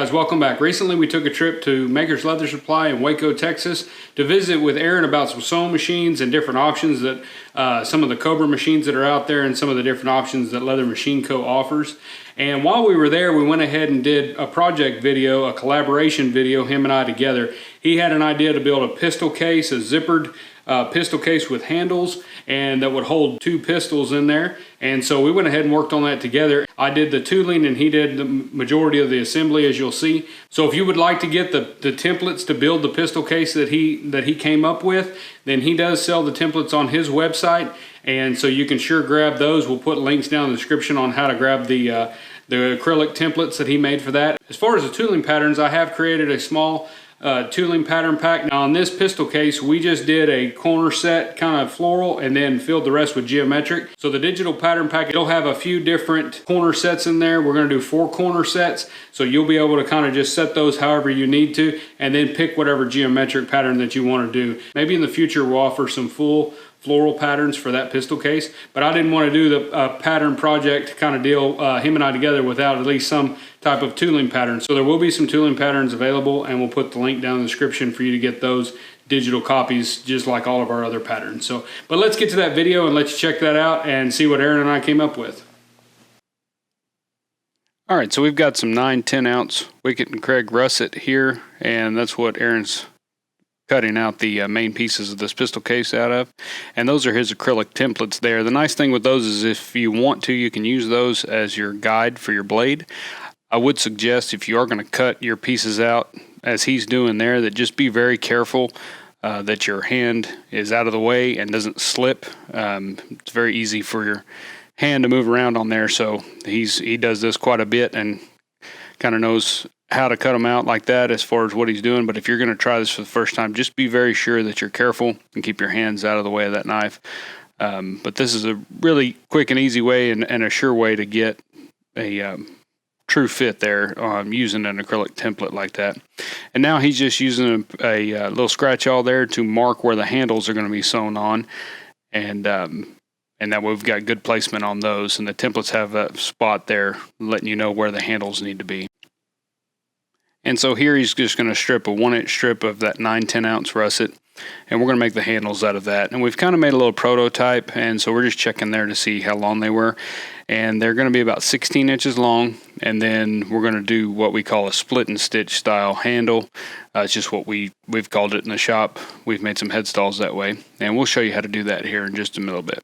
guys, welcome back. Recently we took a trip to Maker's Leather Supply in Waco, Texas to visit with Aaron about some sewing machines and different options that some of the Cobra machines that are out there and some of the different options that Leather Machine Co. offers. And while we were there, we went ahead and did a project video, a collaboration video, him and I together. He had an idea to build a pistol case, a zippered pistol case with handles, and that would hold 2 pistols in there. And so we went ahead and worked on that together. I did the tooling and he did the majority of the assembly, as you'll see. So if you would like to get the templates to build the pistol case that he came up with, then he does sell the templates on his website, and so you can sure grab those. We'll put links down in the description on how to grab the acrylic templates that he made for that. As far as the tooling patterns, I have created a small tooling pattern pack. Now on this pistol case, we just did a corner set kind of floral and then filled the rest with geometric. So the digital pattern pack, it'll have a few different corner sets in there. We're going to do 4 corner sets, so you'll be able to kind of just set those however you need to and then pick whatever geometric pattern that you want to do. Maybe in the future we'll offer some full floral patterns for that pistol case, but I didn't want to do the pattern project kind of deal, him and I together, without at least some type of tooling pattern. So there will be some tooling patterns available, and we'll put the link down in the description for you to get those digital copies, just like all of our other patterns. So, but let's get to that video and let's check that out and see what Aaron and I came up with. All right, so we've got some 9-10 ounce Wickett and Craig russet here, and that's what Aaron's cutting out the main pieces of this pistol case out of, and those are his acrylic templates there. The nice thing with those is if you want to, you can use those as your guide for your blade. I would suggest, if you are going to cut your pieces out as he's doing there, that just be very careful that your hand is out of the way and doesn't slip. It's very easy for your hand to move around on there, so he does this quite a bit and kind of knows how to cut them out like that as far as what he's doing. But if you're going to try this for the first time, just be very sure that you're careful and keep your hands out of the way of that knife. But this is a really quick and easy way and a sure way to get a true fit there using an acrylic template like that. And now he's just using a little scratch awl there to mark where the handles are going to be sewn on, and that way we've got good placement on those, and the templates have that spot there letting you know where the handles need to be. And so here he's just going to strip a 1-inch strip of that 9-10 ounce russet, and we're going to make the handles out of that. And we've kind of made a little prototype, and so we're just checking there to see how long they were. And they're going to be about 16 inches long, and then we're going to do what we call a split and stitch style handle. It's just what we've called it in the shop. We've made some headstalls that way, and we'll show you how to do that here in just a little bit.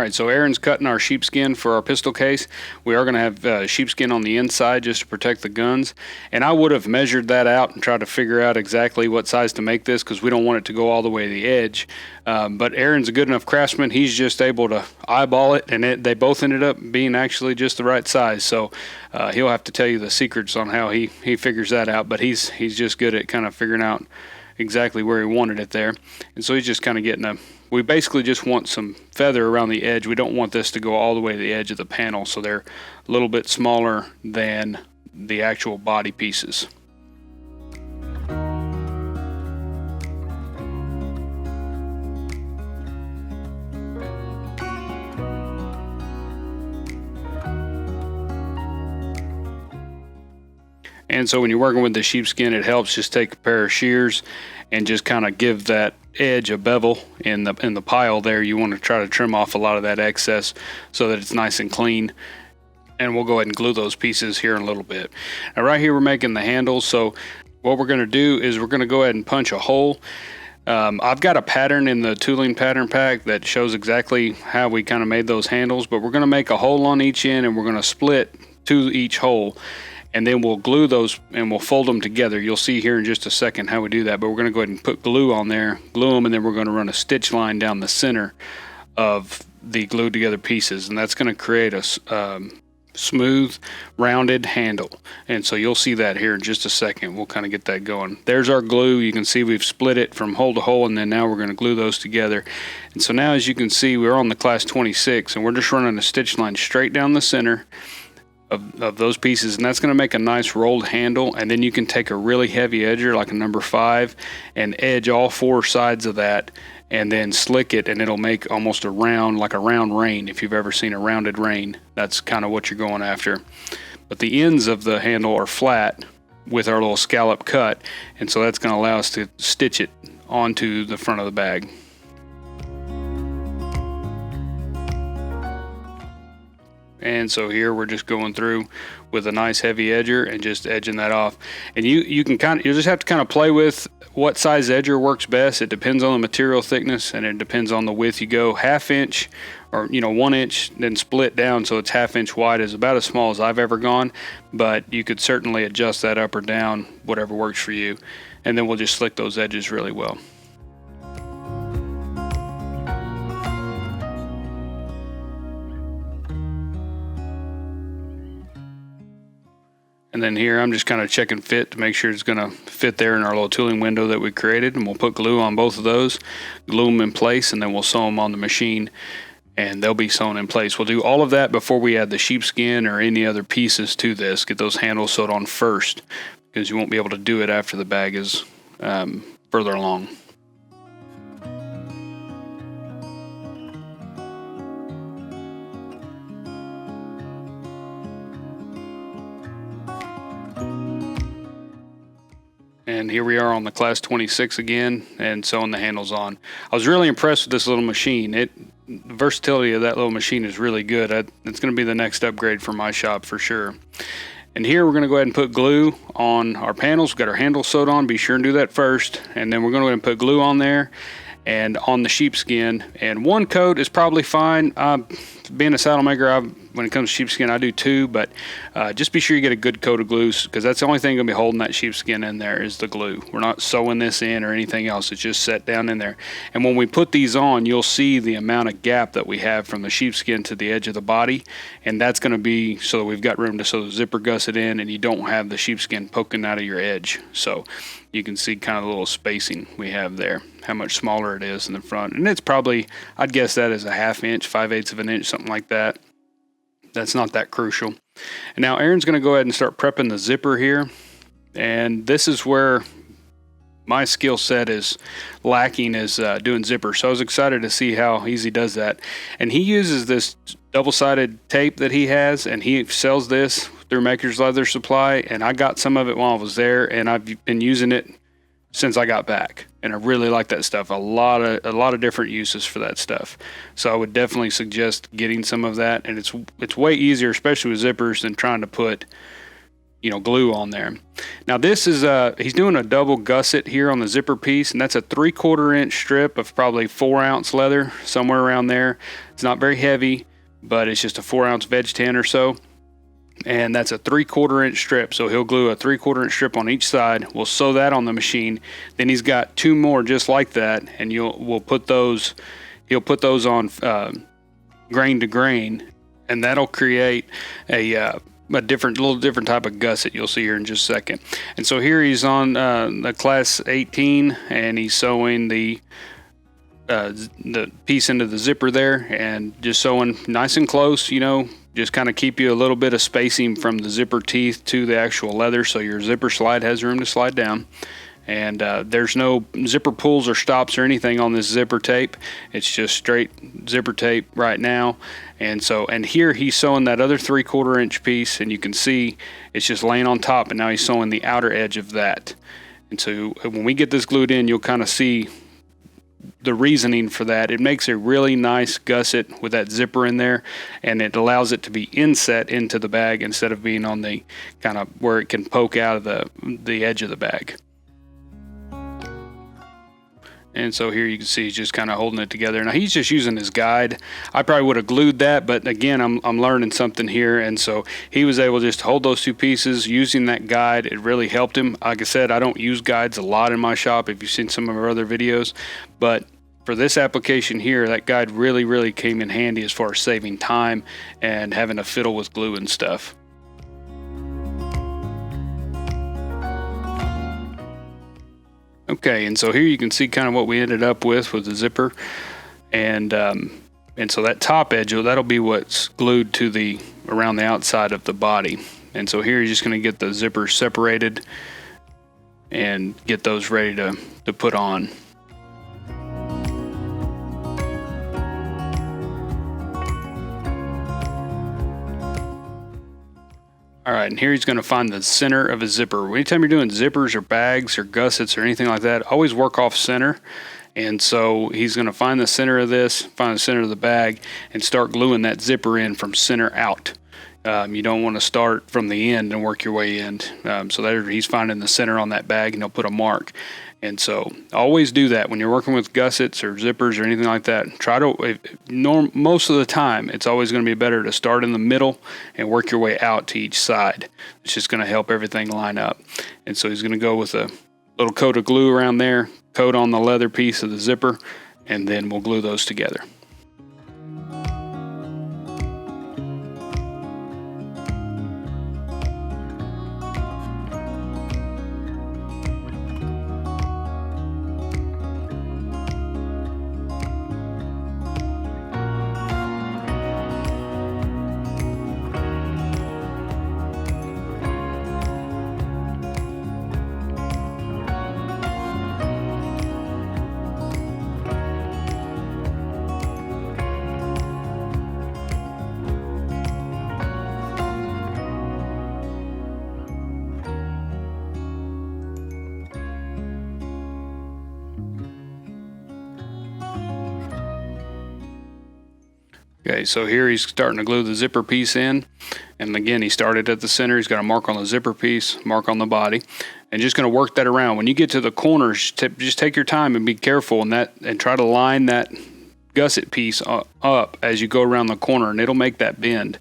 right, so Aaron's cutting our sheepskin for our pistol case. We are going to have sheepskin on the inside just to protect the guns. And I would have measured that out and tried to figure out exactly what size to make this, because we don't want it to go all the way to the edge. But Aaron's a good enough craftsman. He's just able to eyeball it, and they both ended up being actually just the right size. So he'll have to tell you the secrets on how he figures that out. But he's just good at kind of figuring out exactly where he wanted it there. And so he's just kind of getting we basically just want some feather around the edge. We don't want this to go all the way to the edge of the panel, so they're a little bit smaller than the actual body pieces. And so when you're working with the sheepskin, it helps just take a pair of shears and just kind of give that edge a bevel in the pile there. You want to try to trim off a lot of that excess so that it's nice and clean. And we'll go ahead and glue those pieces here in a little bit. Now right here we're making the handles. So what we're going to do is we're going to go ahead and punch a hole. I've got a pattern in the tooling pattern pack that shows exactly how we kind of made those handles, but we're going to make a hole on each end and we're going to split to each hole. And then we'll glue those and we'll fold them together. You'll see here in just a second how we do that, but we're going to go ahead and put glue on there, glue them, and then we're going to run a stitch line down the center of the glued together pieces, and that's going to create a smooth, rounded handle. And so you'll see that here in just a second. We'll kind of get that going. There's our glue. You can see we've split it from hole to hole, and then now we're going to glue those together. And so now, as you can see, we're on the class 26, and we're just running a stitch line straight down the center of those pieces, and that's going to make a nice rolled handle. And then you can take a really heavy edger like a number 5 and edge all 4 sides of that and then slick it, and it'll make almost a round, like a round rein. If you've ever seen a rounded rein, that's kind of what you're going after. But the ends of the handle are flat with our little scallop cut, and so that's going to allow us to stitch it onto the front of the bag. And so here we're just going through with a nice heavy edger and just edging that off. And you just have to kind of play with what size edger works best. It depends on the material thickness, and it depends on the width you go. 1/2 inch or 1 inch, then split down so it's 1/2 inch wide is about as small as I've ever gone. But you could certainly adjust that up or down, whatever works for you. And then we'll just slick those edges really well. And then here I'm just kind of checking fit to make sure it's going to fit there in our little tooling window that we created. And we'll put glue on both of those, glue them in place, and then we'll sew them on the machine, and they'll be sewn in place. We'll do all of that before we add the sheepskin or any other pieces to this. Get those handles sewed on first, because you won't be able to do it after the bag is further along. And here we are on the class 26 again, and sewing the handles on. I was really impressed with this little machine. The versatility of that little machine is really good. It's going to be the next upgrade for my shop for sure. And here we're going to go ahead and put glue on our panels. We've got our handles sewed on. Be sure and do that first. And then we're going to go ahead and put glue on there and on the sheepskin. And 1 coat is probably fine. Being a saddle maker, when it comes to sheepskin, I do 2, but just be sure you get a good coat of glue, because that's the only thing going to be holding that sheepskin in there is the glue. We're not sewing this in or anything else. It's just set down in there. And when we put these on, you'll see the amount of gap that we have from the sheepskin to the edge of the body, and that's going to be so that we've got room to sew the zipper gusset in, and you don't have the sheepskin poking out of your edge. So you can see kind of the little spacing we have there, how much smaller it is in the front. And it's probably, I'd guess that is a 1/2 inch, 5/8 of an inch, something like that. That's not that crucial. And now Aaron's going to go ahead and start prepping the zipper here. And this is where my skill set is lacking, is doing zippers. So I was excited to see how easy he does that. And he uses this double-sided tape that he has, and he sells this through Maker's Leather Supply. And I got some of it while I was there, and I've been using it since I got back, and I really like that stuff. A lot of different uses for that stuff. So I would definitely suggest getting some of that, and it's way easier, especially with zippers, than trying to put glue on there. Now this is he's doing a double gusset here on the zipper piece, and that's a 3/4 inch strip of probably 4-ounce leather, somewhere around there. It's not very heavy, but it's just a 4-ounce veg tan or so, and that's a 3/4 inch strip. So he'll glue a 3/4 inch strip on each side. We'll sew that on the machine. Then he's got 2 more just like that, and he'll put those on grain to grain, and that'll create a little different type of gusset you'll see here in just a second. And so here he's on the class 18, and he's sewing the piece into the zipper there, and just sewing nice and close, just kind of keep you a little bit of spacing from the zipper teeth to the actual leather, so your zipper slide has room to slide down. And there's no zipper pulls or stops or anything on this zipper tape. It's just straight zipper tape right now. And here he's sewing that other 3/4 inch piece, and you can see it's just laying on top, and now he's sewing the outer edge of that. And so when we get this glued in, you'll kind of see the reasoning for that. It makes a really nice gusset with that zipper in there, and it allows it to be inset into the bag instead of being on the kind of where it can poke out of the edge of the bag. And so here you can see he's just kind of holding it together. Now he's just using his guide. I probably would have glued that, but again, I'm learning something here. And so he was able just to hold those 2 pieces using that guide. It really helped him. Like I said, I don't use guides a lot in my shop if you've seen some of our other videos, but for this application here, that guide really, really came in handy as far as saving time and having to fiddle with glue and stuff. Okay, and so here you can see kind of what we ended up with the zipper, and so that top edge, that'll be what's glued to around the outside of the body. And so here you're just going to get the zippers separated and get those ready to put on. All right, and here he's going to find the center of a zipper. Anytime you're doing zippers or bags or gussets or anything like that, always work off center. And so he's going to find the center of this, find the center of the bag, and start gluing that zipper in from center out. You don't want to start from the end and work your way in. So there he's finding the center on that bag, and he'll put a mark. And so always do that when you're working with gussets or zippers or anything like that. Most of the time, it's always going to be better to start in the middle and work your way out to each side. It's just going to help everything line up. And so he's going to go with a little coat of glue around there, coat on the leather piece of the zipper, and then we'll glue those together. Okay, so here he's starting to glue the zipper piece in, and again he started at the center. He's got a mark on the zipper piece, mark on the body, and just going to work that around. When you get to the corners, just take your time and be careful and try to line that gusset piece up as you go around the corner, and it'll make that bend.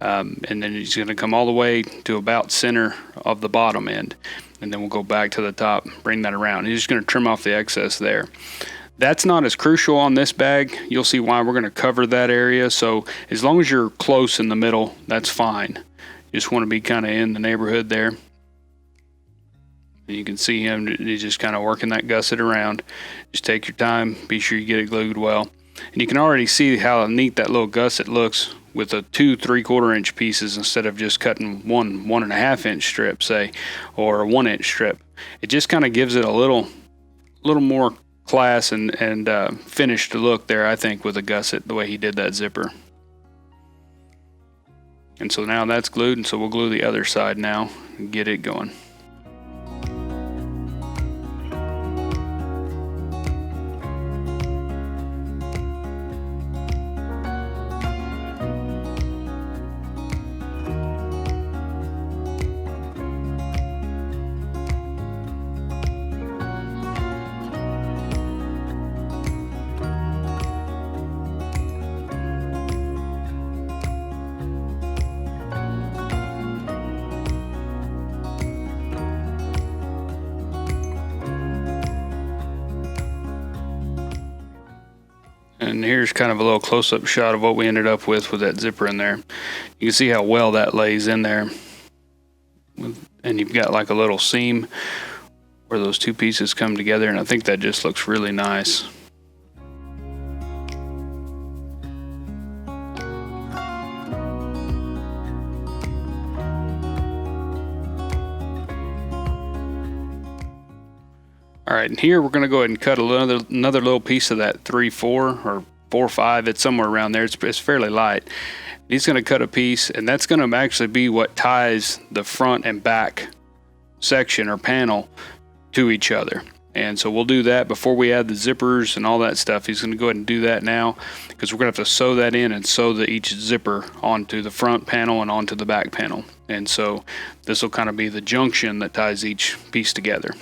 And then he's going to come all the way to about center of the bottom end, and then we'll go back to the top, bring that around. He's just going to trim off the excess there. That's not as crucial on this bag. You'll see why. We're going to cover that area. So as long as you're close in the middle, that's fine. You just want to be kind of in the neighborhood there. And you can see him, he's just kind of working that gusset around. Just take your time, be sure you get it glued well. And you can already see how neat that little gusset looks with the 2 3/4 inch pieces instead of just cutting 1.5 inch strip, say, or a 1 inch strip. It just kind of gives it a little more class and finished look there, I think, with a gusset, the way he did that zipper. And so now that's glued, and so we'll glue the other side now and get it going. And here's kind of a little close-up shot of what we ended up with that zipper in there. You can see how well that lays in there. And you've got like a little seam where those two pieces come together, and I think that just looks really nice. All right, and here we're going to go ahead and cut another little piece of that 3/4 or 4/5. It's somewhere around there. It's fairly light. He's going to cut a piece, and that's going to actually be what ties the front and back section or panel to each other. And so we'll do that before we add the zippers and all that stuff. He's going to go ahead and do that now, because we're going to have to sew that in and sew each zipper onto the front panel and onto the back panel. And so this will kind of be the junction that ties each piece together.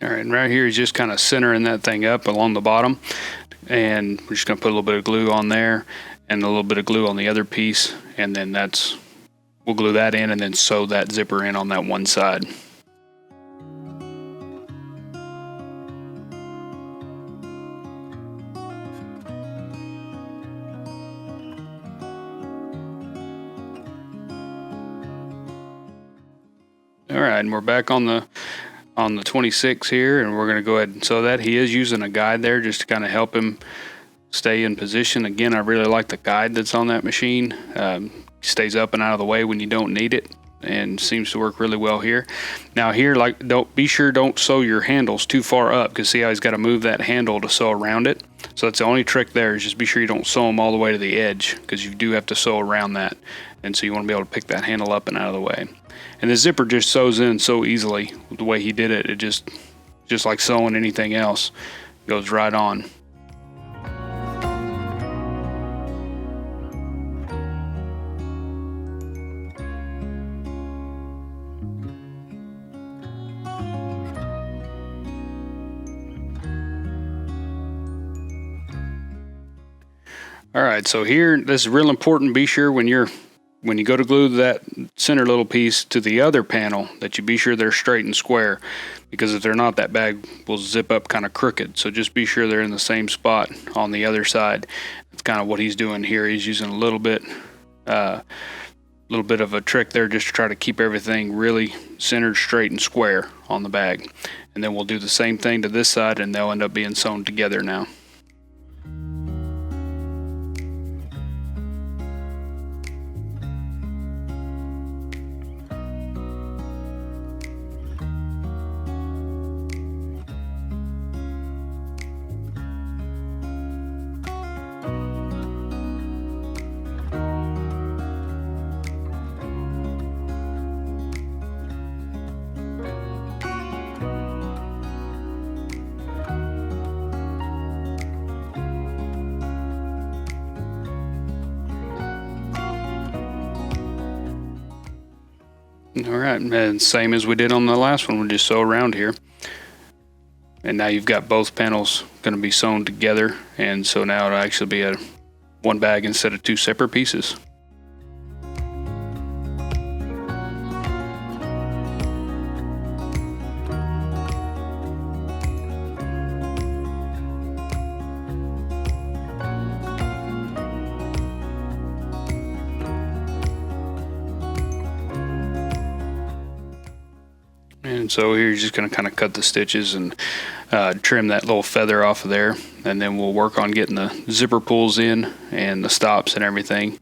All right, and right here is just kind of centering that thing up along the bottom, and we're just going to put a little bit of glue on there and a little bit of glue on the other piece, and then we'll glue that in and then sew that zipper in on that one side. All right, and we're back on the 26 here, and we're going to go ahead and sew that. He is using a guide there just to kind of help him stay in position. Again, I really like the guide that's on that machine. Stays up and out of the way when you don't need it, and seems to work really well here. Now here, be sure don't sew your handles too far up, because see how he's got to move that handle to sew around it. So that's the only trick there, is just be sure you don't sew them all the way to the edge, because you do have to sew around that. And so you want to be able to pick that handle up and out of the way. And the zipper just sews in so easily the way he did it. It just like sewing anything else, goes right on. All right, so here, this is real important. Be sure when you go to glue that center little piece to the other panel that you be sure they're straight and square, because if they're not, that bag will zip up kind of crooked. So just be sure they're in the same spot on the other side. That's kind of what he's doing here. He's using a little bit of a trick there just to try to keep everything really centered, straight, and square on the bag. And then we'll do the same thing to this side, and they'll end up being sewn together now. All right, and same as we did on the last one, we'll just sew around here. And now you've got both panels going to be sewn together, and so now it'll actually be one bag instead of two separate pieces. And so here you're just going to kind of cut the stitches and trim that little feather off of there, and then we'll work on getting the zipper pulls in and the stops and everything.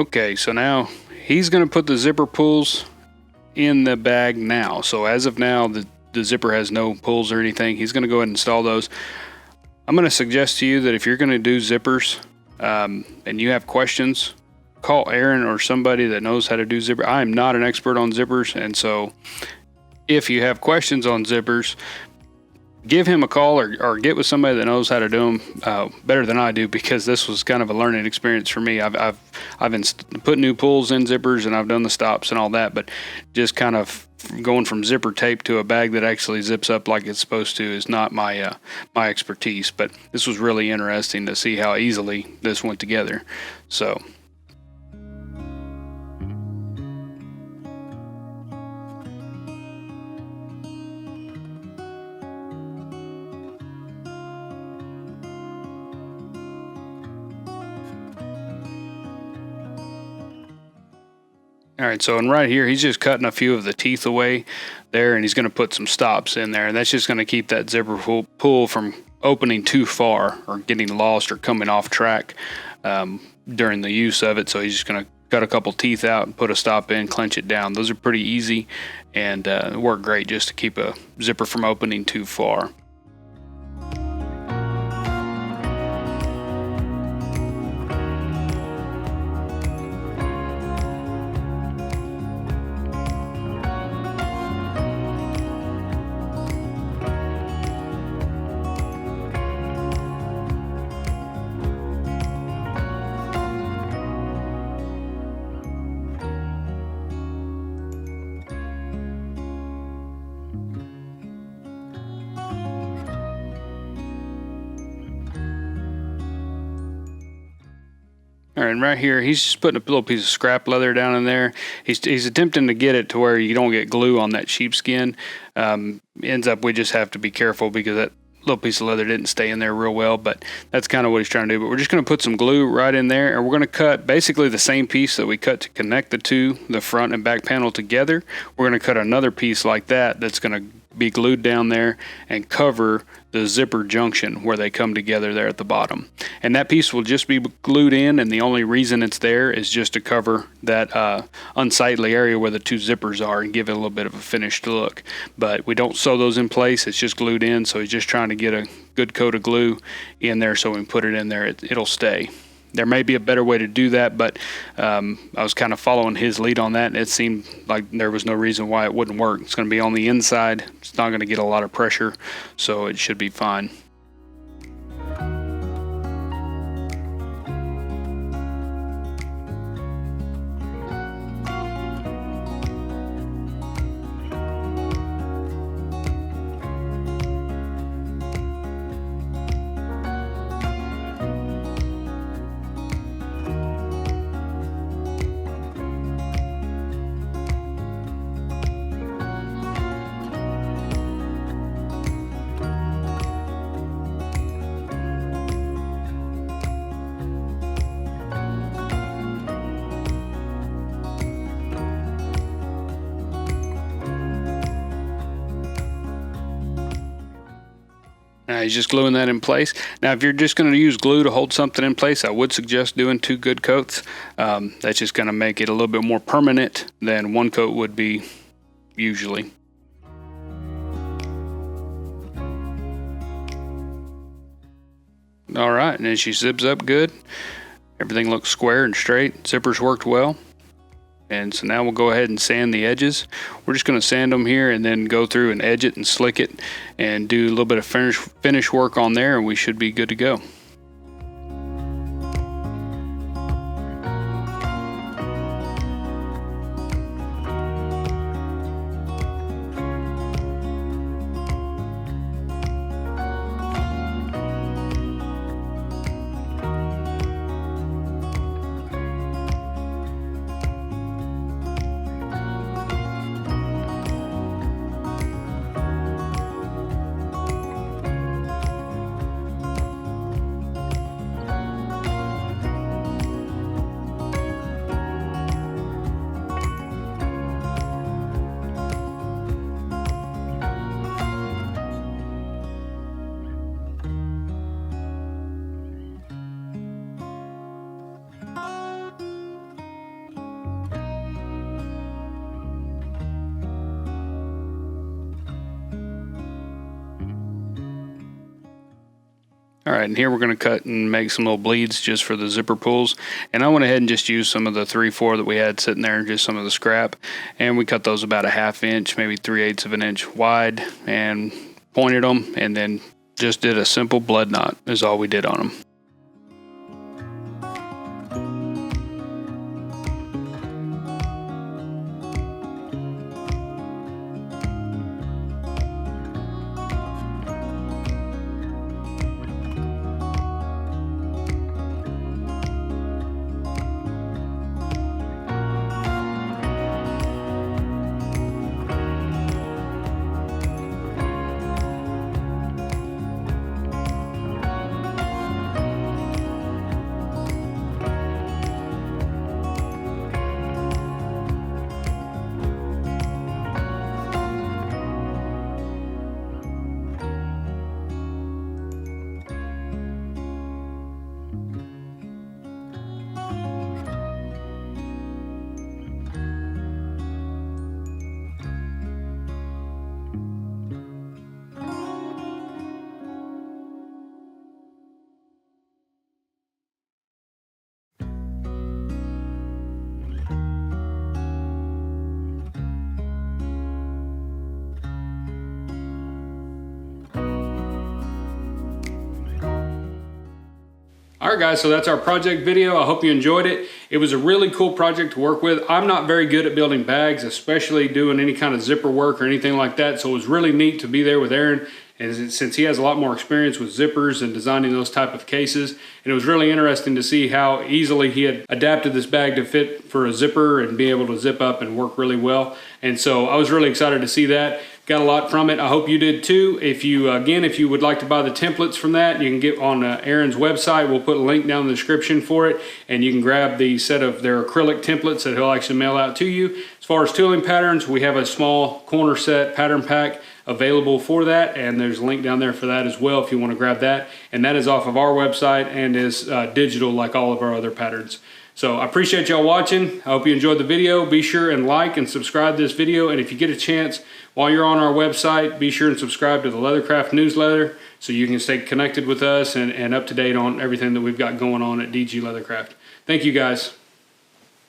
Okay, so now he's going to put the zipper pulls in the bag now. So as of now, the zipper has no pulls or anything. He's going to go ahead and install those. I'm going to suggest to you that if you're going to do zippers and you have questions, call Aaron or somebody that knows how to do zipper. I am not an expert on zippers, and so if you have questions on zippers, give him a call or get with somebody that knows how to do them better than I do, because this was kind of a learning experience for me. I've put new pulls in zippers and I've done the stops and all that, but just kind of going from zipper tape to a bag that actually zips up like it's supposed to is not my expertise. But this was really interesting to see how easily this went together. So. All right, so and right here, he's just cutting a few of the teeth away there, and he's going to put some stops in there, and that's just going to keep that zipper pull from opening too far or getting lost or coming off track during the use of it. So he's just going to cut a couple teeth out and put a stop in, clench it down. Those are pretty easy and work great just to keep a zipper from opening too far. All right, and right here, he's just putting a little piece of scrap leather down in there. He's attempting to get it to where you don't get glue on that sheepskin. Ends up we just have to be careful because that little piece of leather didn't stay in there real well, but that's kind of what he's trying to do. But we're just going to put some glue right in there, and we're going to cut basically the same piece that we cut to connect the front and back panel together. We're going to cut another piece like that that's going to be glued down there and cover the zipper junction where they come together there at the bottom. And that piece will just be glued in, and the only reason it's there is just to cover that unsightly area where the two zippers are and give it a little bit of a finished look. But we don't sew those in place, it's just glued in, so he's just trying to get a good coat of glue in there so when we put it in there it'll stay. There may be a better way to do that, but I was kind of following his lead on that, and it seemed like there was no reason why it wouldn't work. It's going to be on the inside. It's not going to get a lot of pressure, so it should be fine. He's just gluing that in place. Now, if you're just going to use glue to hold something in place, I would suggest doing 2 good coats. That's just going to make it a little bit more permanent than 1 coat would be usually. All right, and then she zips up good. Everything looks square and straight. Zippers worked well. And so now we'll go ahead and sand the edges. We're just going to sand them here and then go through and edge it and slick it and do a little bit of finish work on there, and we should be good to go. All right, and here we're going to cut and make some little bleeds just for the zipper pulls. And I went ahead and just used some of the 3/4 that we had sitting there, just some of the scrap. And we cut those about a 1/2 inch, maybe 3/8 of an inch wide, and pointed them, and then just did a simple blood knot is all we did on them. Alright guys, so that's our project video. I hope you enjoyed it. It was a really cool project to work with. I'm not very good at building bags, especially doing any kind of zipper work or anything like that, so it was really neat to be there with Aaron, and since he has a lot more experience with zippers and designing those type of cases. And it was really interesting to see how easily he had adapted this bag to fit for a zipper and be able to zip up and work really well. And so I was really excited to see that. Got a lot from it. I hope you did too. If you would like to buy the templates from that, you can get on Aaron's website. We'll put a link down in the description for it, and you can grab the set of their acrylic templates that he'll actually mail out to you. As far as tooling patterns, we have a small corner set pattern pack available for that, and there's a link down there for that as well if you want to grab that. And that is off of our website and is digital like all of our other patterns. So I appreciate y'all watching. I hope you enjoyed the video. Be sure and like and subscribe to this video. And if you get a chance, while you're on our website, be sure and subscribe to the Leathercraft newsletter so you can stay connected with us and up to date on everything that we've got going on at DG Leathercraft. Thank you guys.